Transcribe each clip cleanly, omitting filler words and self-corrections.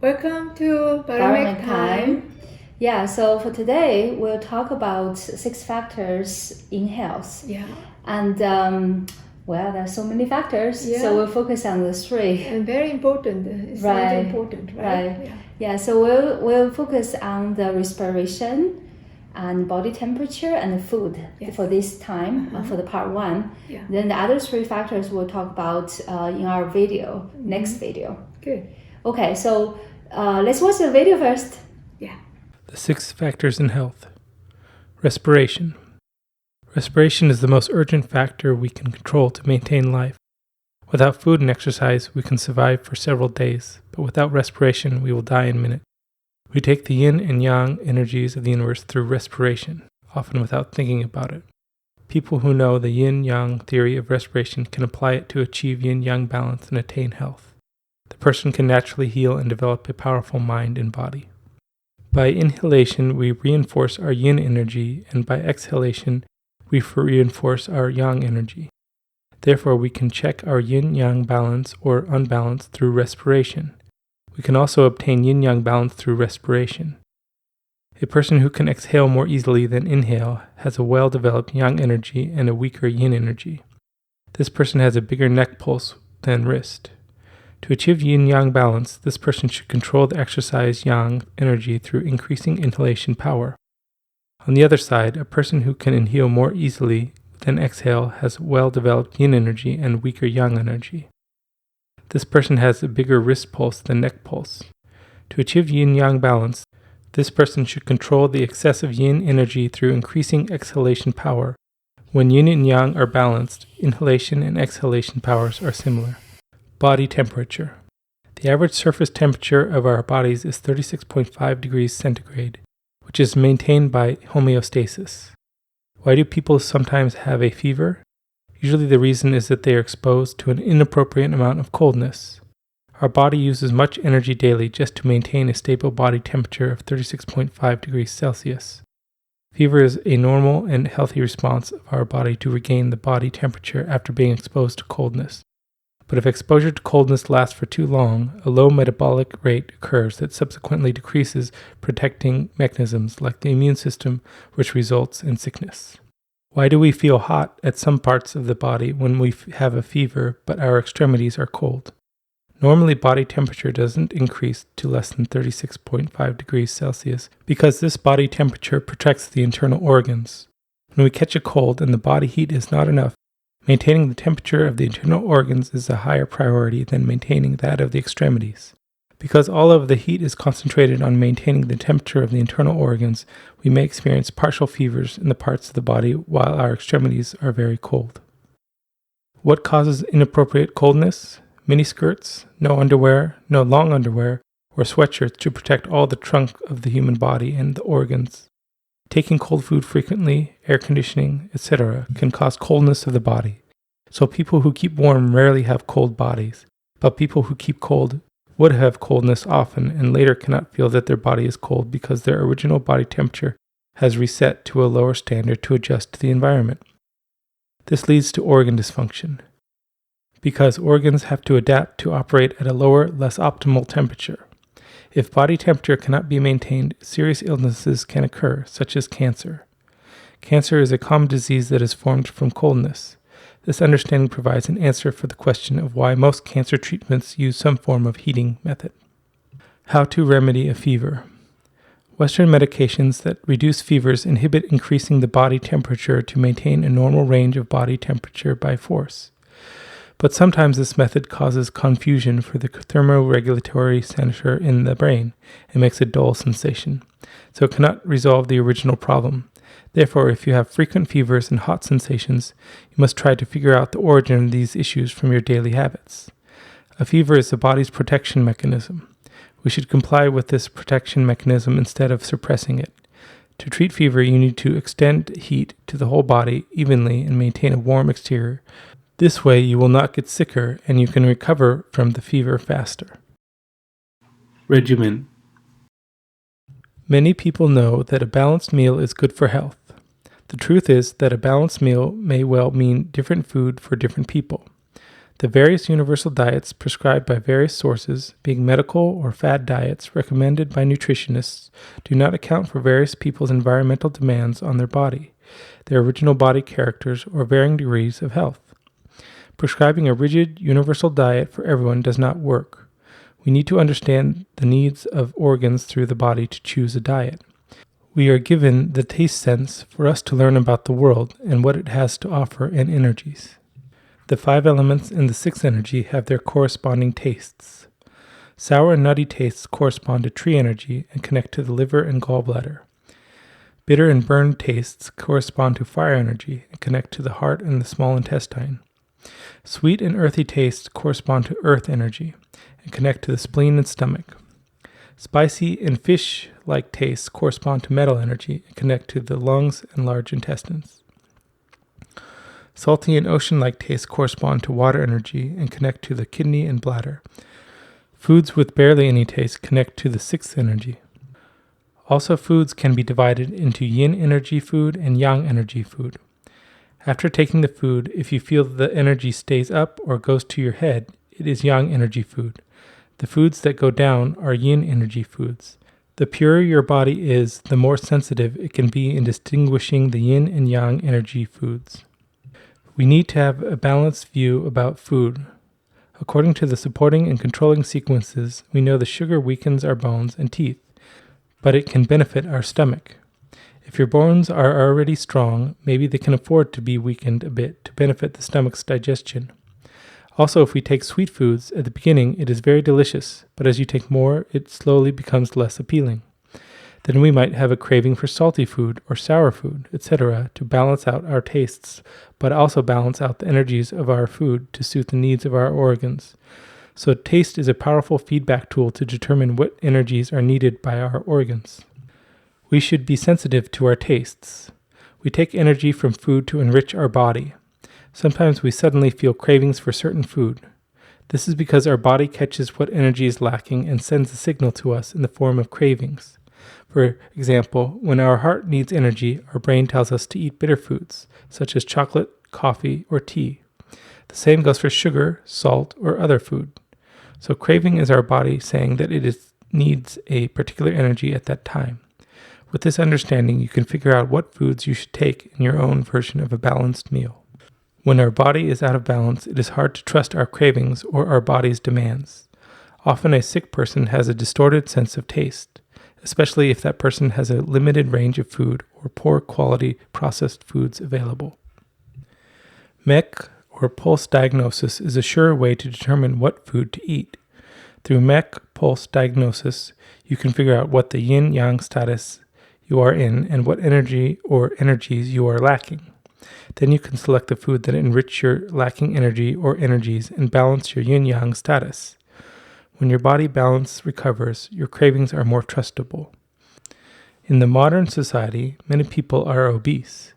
Welcome to Barometric Time. Yeah, so for today, we'll talk about 6 factors in health. Yeah. And, there's so many factors, Yeah. so we'll focus on the 3. And very important. It's very important, right? Yeah, so we'll focus on the respiration and body temperature and food for this time, for the part 1. Yeah. Then the other 3 factors we'll talk about in our video, next video. Good. Okay, so let's watch the video first. Yeah. The 6 factors in health. Respiration. Respiration is the most urgent factor we can control to maintain life. Without food and exercise, we can survive for several days, but without respiration, we will die in minutes. We take the yin and yang energies of the universe through respiration, often without thinking about it. People who know the yin-yang theory of respiration can apply it to achieve yin-yang balance and attain health. The person can naturally heal and develop a powerful mind and body. By inhalation, we reinforce our yin energy, and by exhalation, we reinforce our yang energy. Therefore, we can check our yin-yang balance or unbalance through respiration. We can also obtain yin-yang balance through respiration. A person who can exhale more easily than inhale has a well-developed yang energy and a weaker yin energy. This person has a bigger neck pulse than wrist. To achieve yin-yang balance, this person should control the exercise yang energy through increasing inhalation power. On the other side, a person who can inhale more easily than exhale has well-developed yin energy and weaker yang energy. This person has a bigger wrist pulse than neck pulse. To achieve yin-yang balance, this person should control the excessive yin energy through increasing exhalation power. When yin and yang are balanced, inhalation and exhalation powers are similar. Body temperature. The average surface temperature of our bodies is 36.5 degrees centigrade, which is maintained by homeostasis. Why do people sometimes have a fever? Usually the reason is that they are exposed to an inappropriate amount of coldness. Our body uses much energy daily just to maintain a stable body temperature of 36.5 degrees Celsius. Fever is a normal and healthy response of our body to regain the body temperature after being exposed to coldness. But if exposure to coldness lasts for too long, a low metabolic rate occurs that subsequently decreases protecting mechanisms like the immune system, which results in sickness. Why do we feel hot at some parts of the body when we have a fever, but our extremities are cold? Normally, body temperature doesn't increase to less than 36.5 degrees Celsius because this body temperature protects the internal organs. When we catch a cold and the body heat is not enough, maintaining the temperature of the internal organs is a higher priority than maintaining that of the extremities. Because all of the heat is concentrated on maintaining the temperature of the internal organs, we may experience partial fevers in the parts of the body while our extremities are very cold. What causes inappropriate coldness? Miniskirts, no underwear, no long underwear, or sweatshirts to protect all the trunk of the human body and the organs. Taking cold food frequently, air conditioning, etc. can cause coldness of the body. So people who keep warm rarely have cold bodies, but people who keep cold would have coldness often and later cannot feel that their body is cold because their original body temperature has reset to a lower standard to adjust to the environment. This leads to organ dysfunction, because organs have to adapt to operate at a lower, less optimal temperature. If body temperature cannot be maintained, serious illnesses can occur, such as cancer. Cancer is a common disease that is formed from coldness. This understanding provides an answer for the question of why most cancer treatments use some form of heating method. How to remedy a fever. Western medications that reduce fevers inhibit increasing the body temperature to maintain a normal range of body temperature by force. But sometimes this method causes confusion for the thermoregulatory center in the brain and makes a dull sensation, so it cannot resolve the original problem. Therefore, if you have frequent fevers and hot sensations, you must try to figure out the origin of these issues from your daily habits. A fever is the body's protection mechanism. We should comply with this protection mechanism instead of suppressing it. To treat fever, you need to extend heat to the whole body evenly and maintain a warm exterior. This way, you will not get sicker and you can recover from the fever faster. Regimen. Many people know that a balanced meal is good for health. The truth is that a balanced meal may well mean different food for different people. The various universal diets prescribed by various sources, being medical or fad diets recommended by nutritionists, do not account for various people's environmental demands on their body, their original body characters, or varying degrees of health. Prescribing a rigid, universal diet for everyone does not work. We need to understand the needs of organs through the body to choose a diet. We are given the taste sense for us to learn about the world and what it has to offer and energies. The 5 elements and the 6th energy have their corresponding tastes. Sour and nutty tastes correspond to tree energy and connect to the liver and gallbladder. Bitter and burned tastes correspond to fire energy and connect to the heart and the small intestine. Sweet and earthy tastes correspond to earth energy and connect to the spleen and stomach. Spicy and fish-like tastes correspond to metal energy and connect to the lungs and large intestines. Salty and ocean-like tastes correspond to water energy and connect to the kidney and bladder. Foods with barely any taste connect to the 6th energy. Also, foods can be divided into yin energy food and yang energy food. After taking the food, if you feel the energy stays up or goes to your head, it is yang energy food. The foods that go down are yin energy foods. The purer your body is, the more sensitive it can be in distinguishing the yin and yang energy foods. We need to have a balanced view about food. According to the supporting and controlling sequences, we know the sugar weakens our bones and teeth, but it can benefit our stomach. If your bones are already strong, maybe they can afford to be weakened a bit to benefit the stomach's digestion. Also, if we take sweet foods, at the beginning it is very delicious, but as you take more, it slowly becomes less appealing. Then we might have a craving for salty food or sour food, etc., to balance out our tastes, but also balance out the energies of our food to suit the needs of our organs. So taste is a powerful feedback tool to determine what energies are needed by our organs. We should be sensitive to our tastes. We take energy from food to enrich our body. Sometimes we suddenly feel cravings for certain food. This is because our body catches what energy is lacking and sends a signal to us in the form of cravings. For example, when our heart needs energy, our brain tells us to eat bitter foods, such as chocolate, coffee, or tea. The same goes for sugar, salt, or other food. So craving is our body saying that it needs a particular energy at that time. With this understanding, you can figure out what foods you should take in your own version of a balanced meal. When our body is out of balance, it is hard to trust our cravings or our body's demands. Often a sick person has a distorted sense of taste, especially if that person has a limited range of food or poor quality processed foods available. MEC, or pulse diagnosis, is a sure way to determine what food to eat. Through MEC pulse diagnosis, you can figure out what the yin-yang status you are in and what energy or energies you are lacking. Then you can select the food that enrich your lacking energy or energies and balance your yin-yang status. When your body balance recovers, your cravings are more trustable. In the modern society, many people are obese.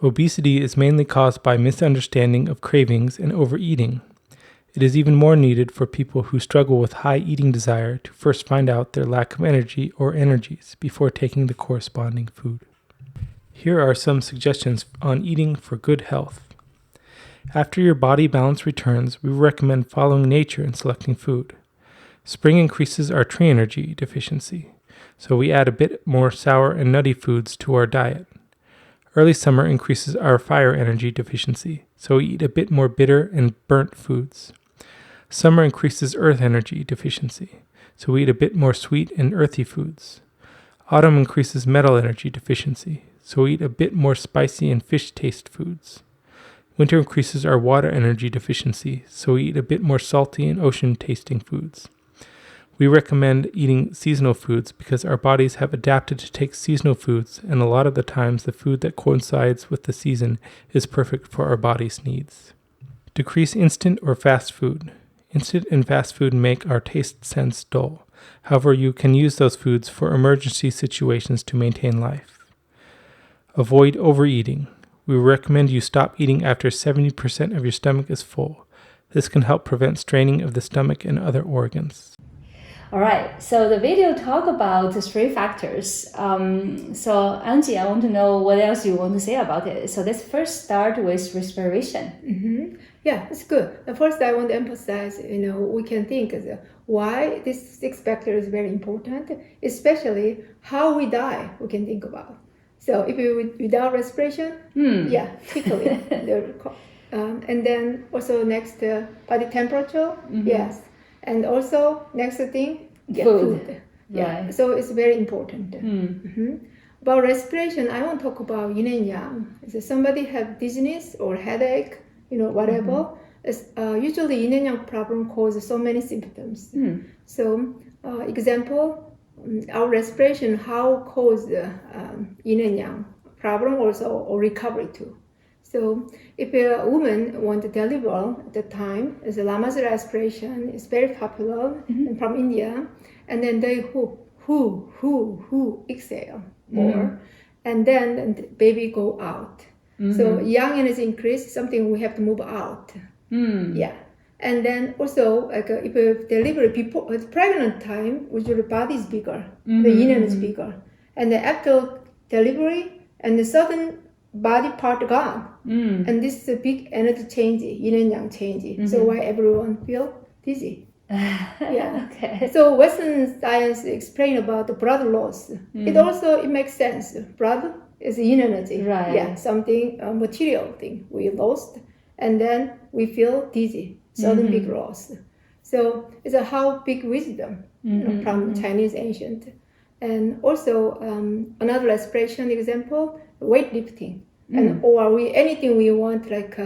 Obesity is mainly caused by misunderstanding of cravings and overeating. It is even more needed for people who struggle with high eating desire to first find out their lack of energy or energies before taking the corresponding food. Here are some suggestions on eating for good health. After your body balance returns, we recommend following nature in selecting food. Spring increases our tree energy deficiency, so we add a bit more sour and nutty foods to our diet. Early summer increases our fire energy deficiency, so we eat a bit more bitter and burnt foods. Summer increases earth energy deficiency, so we eat a bit more sweet and earthy foods. Autumn increases metal energy deficiency, so we eat a bit more spicy and fish taste foods. Winter increases our water energy deficiency, so we eat a bit more salty and ocean tasting foods. We recommend eating seasonal foods because our bodies have adapted to take seasonal foods, and a lot of the times the food that coincides with the season is perfect for our body's needs. Decrease instant or fast food. Instant and fast food make our taste sense dull. However, you can use those foods for emergency situations to maintain life. Avoid overeating. We recommend you stop eating after 70% of your stomach is full. This can help prevent straining of the stomach and other organs. All right, so the video talk about the 3 factors. So Angie, I want to know what else you want to say about it. So let's first start with respiration. Yeah, it's good. First, I want to emphasize, we can think why this 6 factor is very important, especially how we die, we can think about. So if you without respiration, yeah, quickly. And then also next, body temperature, yes. And also next thing, food. Yeah, right. so it's very important. About respiration, I want to talk about yin and yang. If somebody have dizziness or headache, whatever, usually yin and yang problem causes so many symptoms. So, example, our respiration, how cause yin and yang problem also or recovery too. So, if a woman want to deliver at the time, the Lama's respiration is very popular and from India, and then they who exhale more, and then the baby go out. So yang energy increase, something we have to move out. Yeah, and then also like if you deliver before pregnant time, usually body is bigger, the yin energy is bigger, and then after delivery, and the sudden body part gone, and this is a big energy change, yin and yang change. So why everyone feel dizzy. Yeah. Okay. So Western science explain about the blood loss. It makes sense. Blood is yin energy. Right. Yeah, something material thing we lost, and then we feel dizzy. Sudden big loss. So it's a how big wisdom from Chinese ancient, and also another respiration example, weightlifting, and or anything we want like.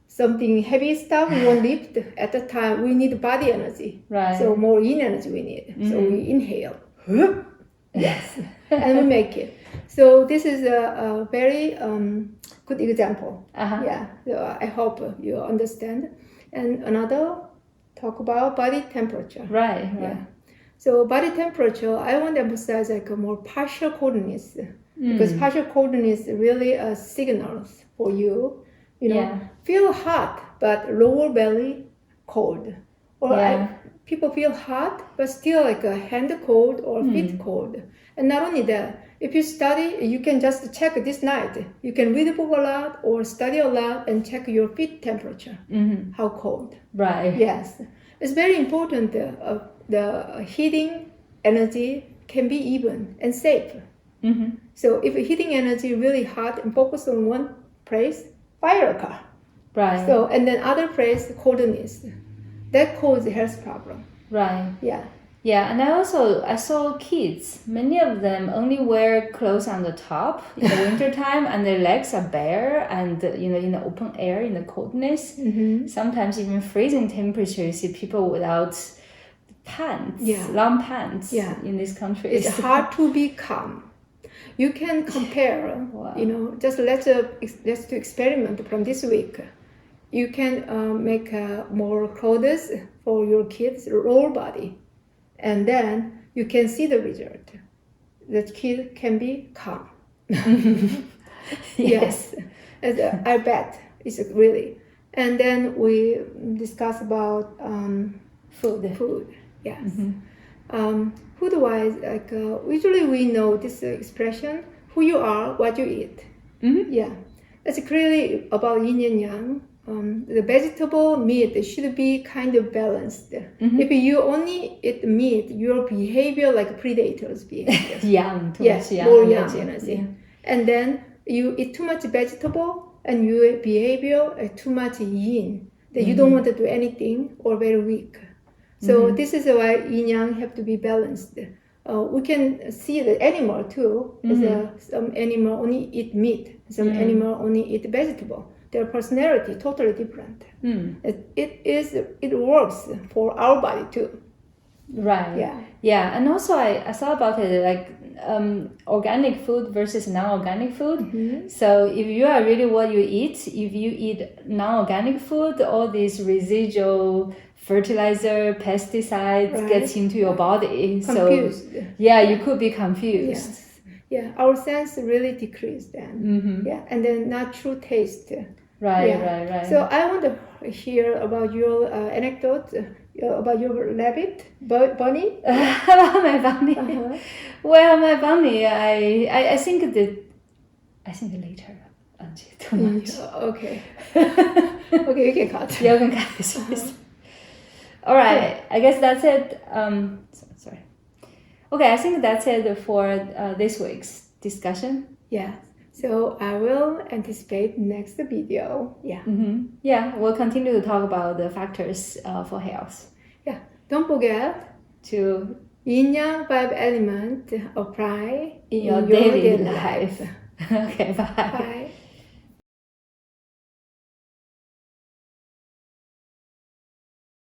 Something heavy stuff we won't lift at the time. We need body energy, right? So more yin energy we need. So we inhale, yes, and we make it. So this is a very good example. Yeah, so I hope you understand. And another talk about body temperature. Right. Yeah. So body temperature, I want to emphasize like a more partial coldness because partial coldness really a signals for you. Feel hot but lower belly cold, or people feel hot but still like a hand cold or feet cold. And not only that, if you study, you can just check this night. You can read a book a lot or study a lot and check your feet temperature, how cold. Right. Yes, it's very important. The heating energy can be even and safe. So if heating energy really hot and focus on one place, fire a car. Right. So, and then other place, coldness. That causes health problem. Right. Yeah. Yeah, and I saw kids. Many of them only wear clothes on the top in the wintertime, and their legs are bare, and in the open air, in the coldness. Sometimes even freezing temperature. You see people without pants, long pants in this country. It's hard to be calm. You can compare, just let's do experiment from this week. You can make more clothes for your kids' whole body, and then you can see the result. The kid can be calm. Yes, I bet it's really. And then we discuss about food. Yes. Food-wise, like usually we know this expression: who you are, what you eat. Yeah, it's clearly about yin and yang. The vegetable meat should be kind of balanced. If you only eat meat, your behavior like predators behavior. More yang energy. And then you eat too much vegetable, and your behavior too much yin. That you don't want to do anything or very weak. So this is why yin yang have to be balanced. We can see the animal too. Some animal only eat meat. Some animal only eat vegetable. Their personality totally different. It works for our body too. Right. Yeah. And also I thought about it like organic food versus non-organic food. So if you are really what you eat, if you eat non-organic food, all these residual fertilizer, pesticides gets into your body. Confused. So you could be confused. Yes. Yeah, our sense really decreased then. Yeah, and then not true taste. Right. So I want to hear about your anecdote about your rabbit, bunny. About my bunny. Well, my bunny, I think later. much. Too much. Okay. Okay, you can cut. You can cut this. All right. I guess that's it. Sorry. Okay, I think that's it for this week's discussion. Yeah. So I will anticipate next video. Yeah. Yeah, we'll continue to talk about the factors for health. Yeah. Don't forget To yin yang 5 element apply in your daily life. Okay, bye.